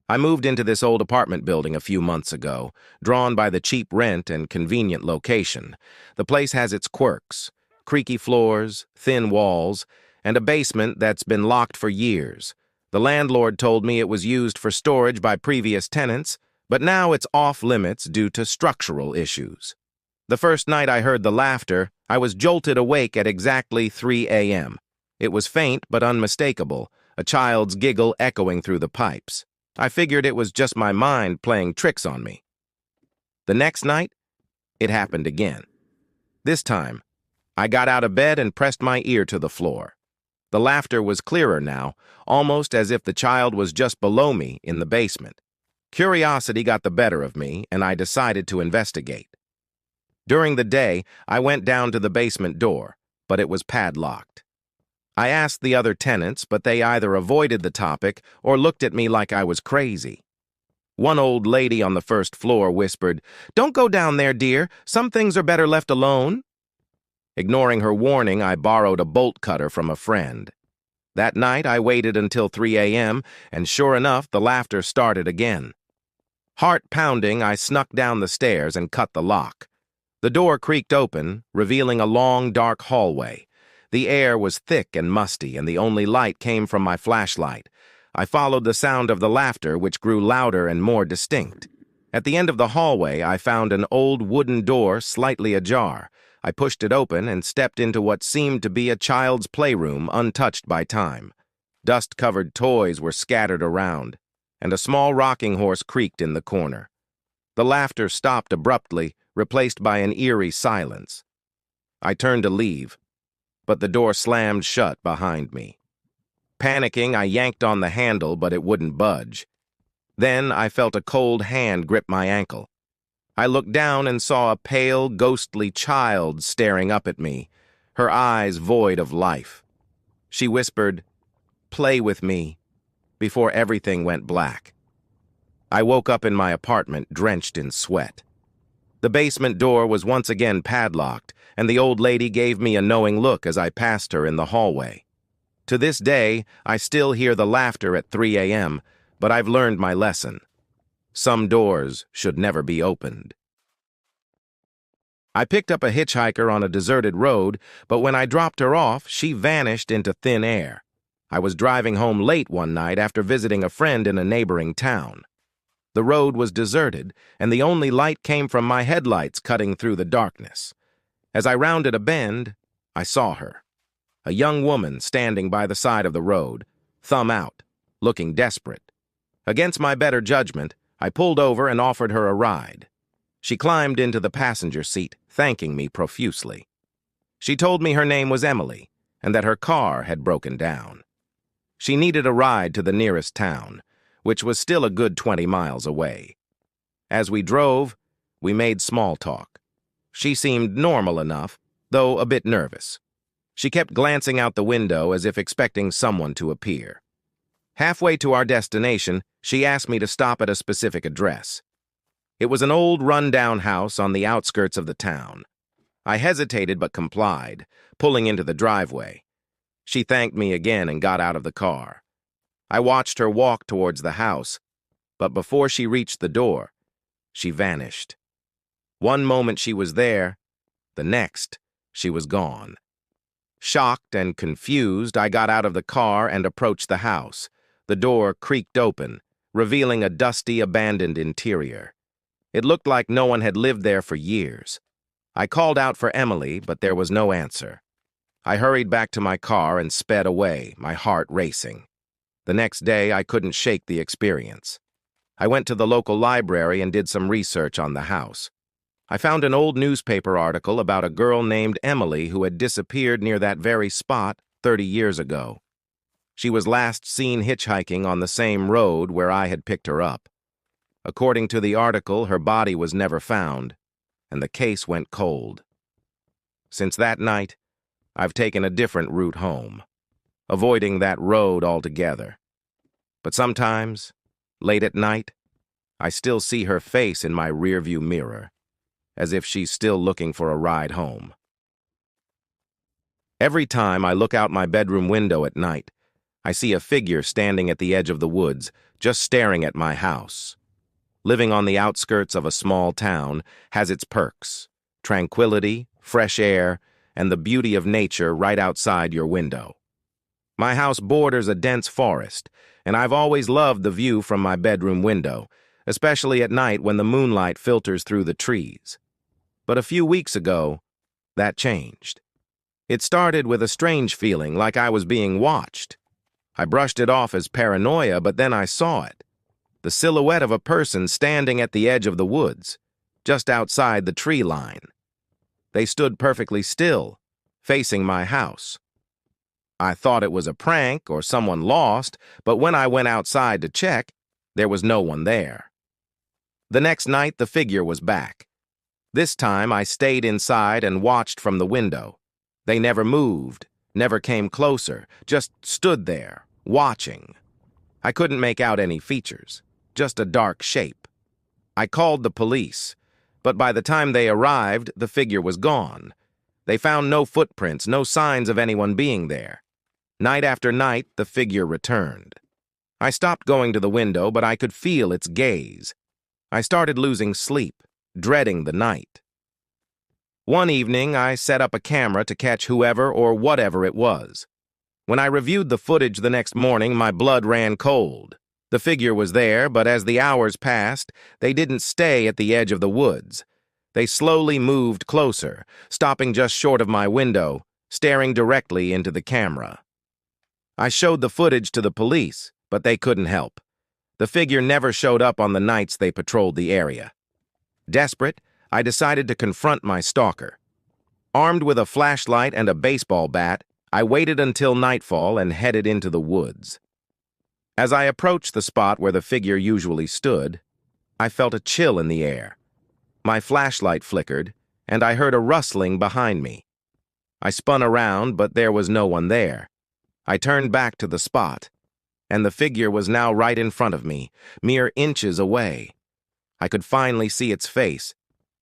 I moved into this old apartment building a few months ago, drawn by the cheap rent and convenient location. The place has its quirks: creaky floors, thin walls, and a basement that's been locked for years. The landlord told me it was used for storage by previous tenants, but now it's off-limits due to structural issues. The first night I heard the laughter, I was jolted awake at exactly 3 a.m. It was faint but unmistakable, a child's giggle echoing through the pipes. I figured it was just my mind playing tricks on me. The next night, it happened again. This time, I got out of bed and pressed my ear to the floor. The laughter was clearer now, almost as if the child was just below me in the basement. Curiosity got the better of me, and I decided to investigate. During the day, I went down to the basement door, but it was padlocked. I asked the other tenants, but they either avoided the topic or looked at me like I was crazy. One old lady on the first floor whispered, "Don't go down there, dear. Some things are better left alone." Ignoring her warning, I borrowed a bolt cutter from a friend. That night, I waited until 3 a.m., and sure enough, the laughter started again. Heart pounding, I snuck down the stairs and cut the lock. The door creaked open, revealing a long, dark hallway. The air was thick and musty, and the only light came from my flashlight. I followed the sound of the laughter, which grew louder and more distinct. At the end of the hallway, I found an old wooden door slightly ajar. I pushed it open and stepped into what seemed to be a child's playroom untouched by time. Dust-covered toys were scattered around, and a small rocking horse creaked in the corner. The laughter stopped abruptly, replaced by an eerie silence. I turned to leave, but the door slammed shut behind me. Panicking, I yanked on the handle, but it wouldn't budge. Then I felt a cold hand grip my ankle. I looked down and saw a pale, ghostly child staring up at me, her eyes void of life. She whispered, "Play with me," before everything went black. I woke up in my apartment, drenched in sweat. The basement door was once again padlocked, and the old lady gave me a knowing look as I passed her in the hallway. To this day, I still hear the laughter at 3 a.m., but I've learned my lesson. Some doors should never be opened. I picked up a hitchhiker on a deserted road, but when I dropped her off, she vanished into thin air. I was driving home late one night after visiting a friend in a neighboring town. The road was deserted, and the only light came from my headlights cutting through the darkness. As I rounded a bend, I saw her. A young woman standing by the side of the road, thumb out, looking desperate. Against my better judgment, I pulled over and offered her a ride. She climbed into the passenger seat, thanking me profusely. She told me her name was Emily, and that her car had broken down. She needed a ride to the nearest town, which was still a good 20 miles away. As we drove, we made small talk. She seemed normal enough, though a bit nervous. She kept glancing out the window as if expecting someone to appear. Halfway to our destination, she asked me to stop at a specific address. It was an old run-down house on the outskirts of the town. I hesitated but complied, pulling into the driveway. She thanked me again and got out of the car. I watched her walk towards the house, but before she reached the door, she vanished. One moment she was there, the next, she was gone. Shocked and confused, I got out of the car and approached the house. The door creaked open, revealing a dusty, abandoned interior. It looked like no one had lived there for years. I called out for Emily, but there was no answer. I hurried back to my car and sped away, my heart racing. The next day, I couldn't shake the experience. I went to the local library and did some research on the house. I found an old newspaper article about a girl named Emily who had disappeared near that very spot 30 years ago. She was last seen hitchhiking on the same road where I had picked her up. According to the article, her body was never found, and the case went cold. Since that night, I've taken a different route home, avoiding that road altogether. But sometimes, late at night, I still see her face in my rearview mirror, as if she's still looking for a ride home. Every time I look out my bedroom window at night, I see a figure standing at the edge of the woods, just staring at my house. Living on the outskirts of a small town has its perks: tranquility, fresh air, and the beauty of nature right outside your window. My house borders a dense forest, and I've always loved the view from my bedroom window, especially at night when the moonlight filters through the trees. But a few weeks ago, that changed. It started with a strange feeling like I was being watched. I brushed it off as paranoia, but then I saw it. The silhouette of a person standing at the edge of the woods, just outside the tree line. They stood perfectly still, facing my house. I thought it was a prank or someone lost, but when I went outside to check, there was no one there. The next night, the figure was back. This time, I stayed inside and watched from the window. They never moved, never came closer, just stood there, watching. I couldn't make out any features, just a dark shape. I called the police, but by the time they arrived, the figure was gone. They found no footprints, no signs of anyone being there. Night after night, the figure returned. I stopped going to the window, but I could feel its gaze. I started losing sleep, dreading the night. One evening, I set up a camera to catch whoever or whatever it was. When I reviewed the footage the next morning, my blood ran cold. The figure was there, but as the hours passed, they didn't stay at the edge of the woods. They slowly moved closer, stopping just short of my window, staring directly into the camera. I showed the footage to the police, but they couldn't help. The figure never showed up on the nights they patrolled the area. Desperate, I decided to confront my stalker. Armed with a flashlight and a baseball bat, I waited until nightfall and headed into the woods. As I approached the spot where the figure usually stood, I felt a chill in the air. My flashlight flickered, and I heard a rustling behind me. I spun around, but there was no one there. I turned back to the spot, and the figure was now right in front of me, mere inches away. I could finally see its face,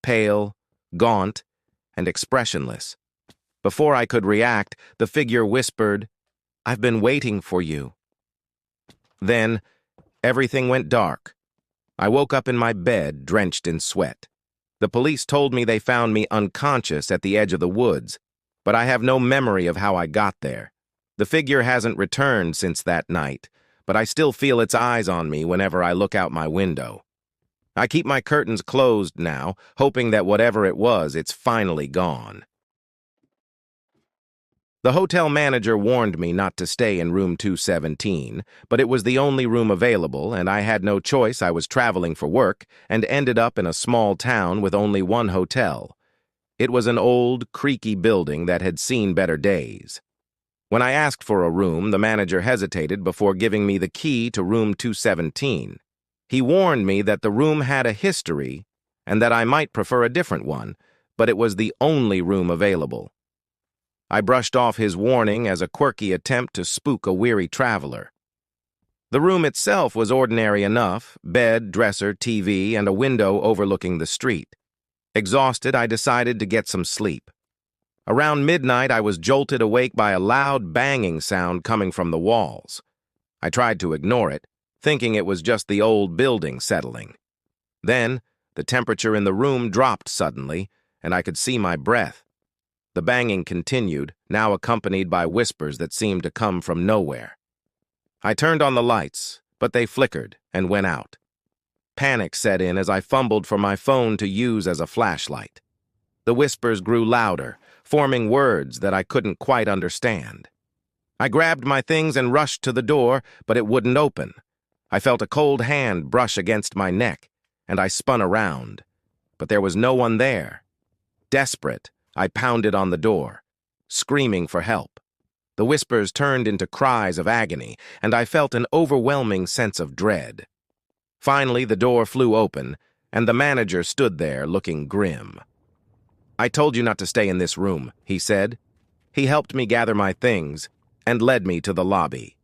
pale, gaunt, and expressionless. Before I could react, the figure whispered, "I've been waiting for you." Then, everything went dark. I woke up in my bed, drenched in sweat. The police told me they found me unconscious at the edge of the woods, but I have no memory of how I got there. The figure hasn't returned since that night, but I still feel its eyes on me whenever I look out my window. I keep my curtains closed now, hoping that whatever it was, it's finally gone. The hotel manager warned me not to stay in room 217, but it was the only room available, and I had no choice. I was traveling for work and ended up in a small town with only one hotel. It was an old, creaky building that had seen better days. When I asked for a room, the manager hesitated before giving me the key to room 217. He warned me that the room had a history and that I might prefer a different one, but it was the only room available. I brushed off his warning as a quirky attempt to spook a weary traveler. The room itself was ordinary enough: bed, dresser, TV, and a window overlooking the street. Exhausted, I decided to get some sleep. Around midnight, I was jolted awake by a loud banging sound coming from the walls. I tried to ignore it, thinking it was just the old building settling. Then, the temperature in the room dropped suddenly, and I could see my breath. The banging continued, now accompanied by whispers that seemed to come from nowhere. I turned on the lights, but they flickered and went out. Panic set in as I fumbled for my phone to use as a flashlight. The whispers grew louder, forming words that I couldn't quite understand. I grabbed my things and rushed to the door, but it wouldn't open. I felt a cold hand brush against my neck, and I spun around. But there was no one there. Desperate, I pounded on the door, screaming for help. The whispers turned into cries of agony, and I felt an overwhelming sense of dread. Finally, the door flew open, and the manager stood there looking grim. "I told you not to stay in this room," he said. He helped me gather my things and led me to the lobby.